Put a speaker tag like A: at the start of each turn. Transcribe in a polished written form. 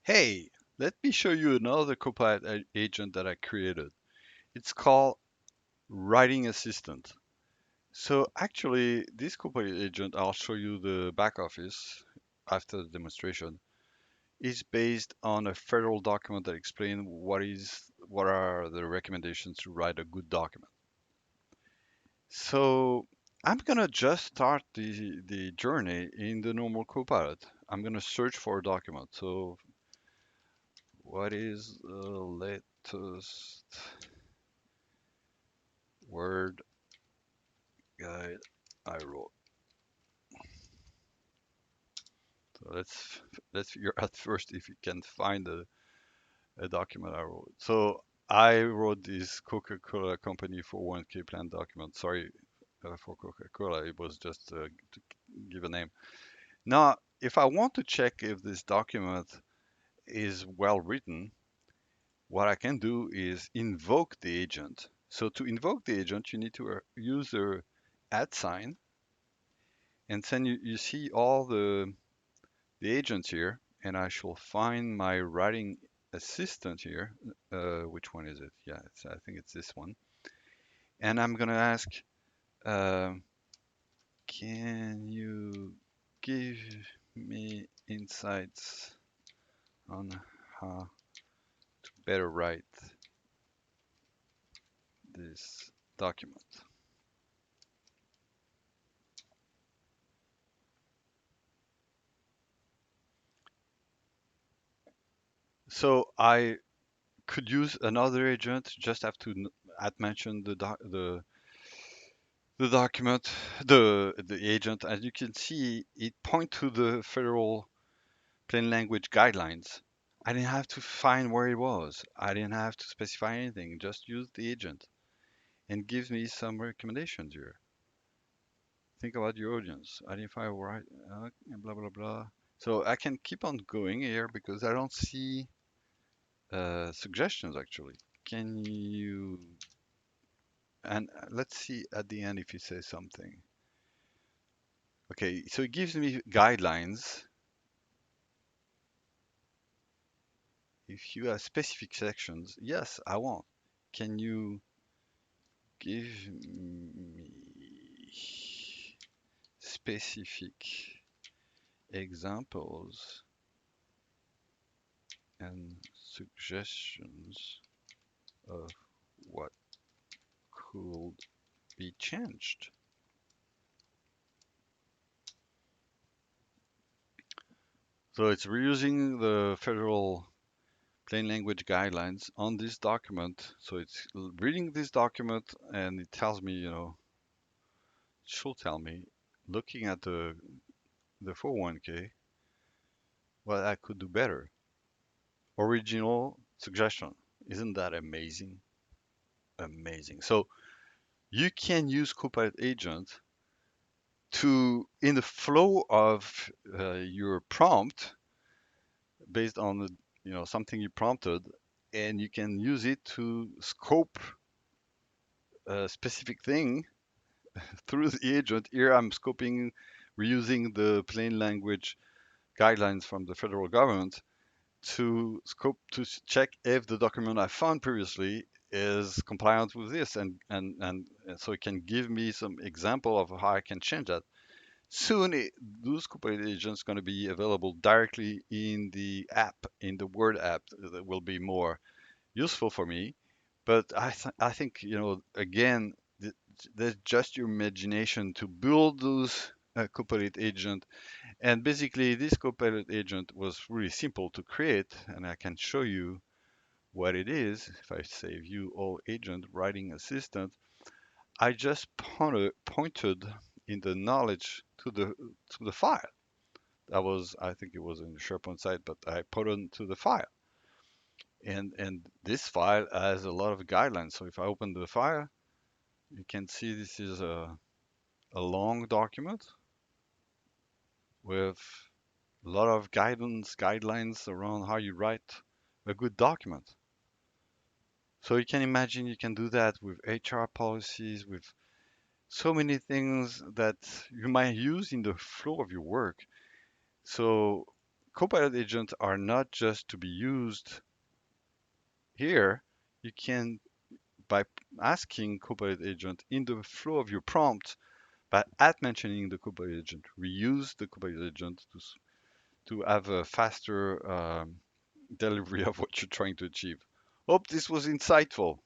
A: Hey, let me show you another Copilot agent that I created. It's called Writing Assistant. So actually, this Copilot agent, I'll show you the back office after the demonstration, is based on a federal document that explains what are the recommendations to write a good document. So I'm gonna just start the journey in the normal Copilot. I'm gonna search for a document. So what is the latest Word guide I wrote? So let's figure out first if you can find a document I wrote. So I wrote this Coca-Cola Company 401k plan document. Sorry for Coca-Cola, it was just to give a name. Now, if I want to check if this document is well written, what I can do is invoke the agent. So to invoke the agent, you need to use the @ sign, and then you see all the agents here, and I shall find my writing assistant here. Which one is it? Yeah, I think it's this one. And I'm gonna ask, uh, can you give me insights on how to better write this document? So I could use another agent. Just have to add mention the document, the agent. As you can see, it point to the federal plain language guidelines. I didn't have to find where it was. I didn't have to specify anything. Just use the agent and gives me some recommendations here. Think about your audience. Identify right, blah blah blah. So I can keep on going here because I don't see suggestions actually. Can you and let's see at the end if you say something. Okay, so it gives me guidelines. If you have specific sections, yes, I want. Can you give me specific examples and suggestions of what could be changed? So it's reusing the federal plain language guidelines on this document. So it's reading this document and it tells me, it should tell me, looking at the 401k, what I could do better. Original suggestion. Isn't that amazing? Amazing. So you can use Copilot Agent to, in the flow of your prompt, based on something you prompted, and you can use it to scope a specific thing through the agent. Here I'm scoping, reusing the plain language guidelines from the federal government to scope to check if the document I found previously is compliant with this, and so it can give me some example of how I can change that. Soon, those Copilot agents going to be available directly in the app, in the Word app. That will be more useful for me. But I think, again, there's just your imagination to build those Copilot agent. And basically, this Copilot agent was really simple to create, and I can show you what it is. If I say View All Agent Writing Assistant, I just pointed in the knowledge to the file. I think it was in the SharePoint site, but I put it to the file. And this file has a lot of guidelines. So if I open the file, you can see this is a long document with a lot of guidelines around how you write a good document. So you can imagine you can do that with HR policies, with so many things that you might use in the flow of your work. So Copilot agents are not just to be used here. You can, by asking Copilot agent in the flow of your prompt, by at mentioning the Copilot agent, reuse the Copilot agent to have a faster delivery of what you're trying to achieve. Hope this was insightful.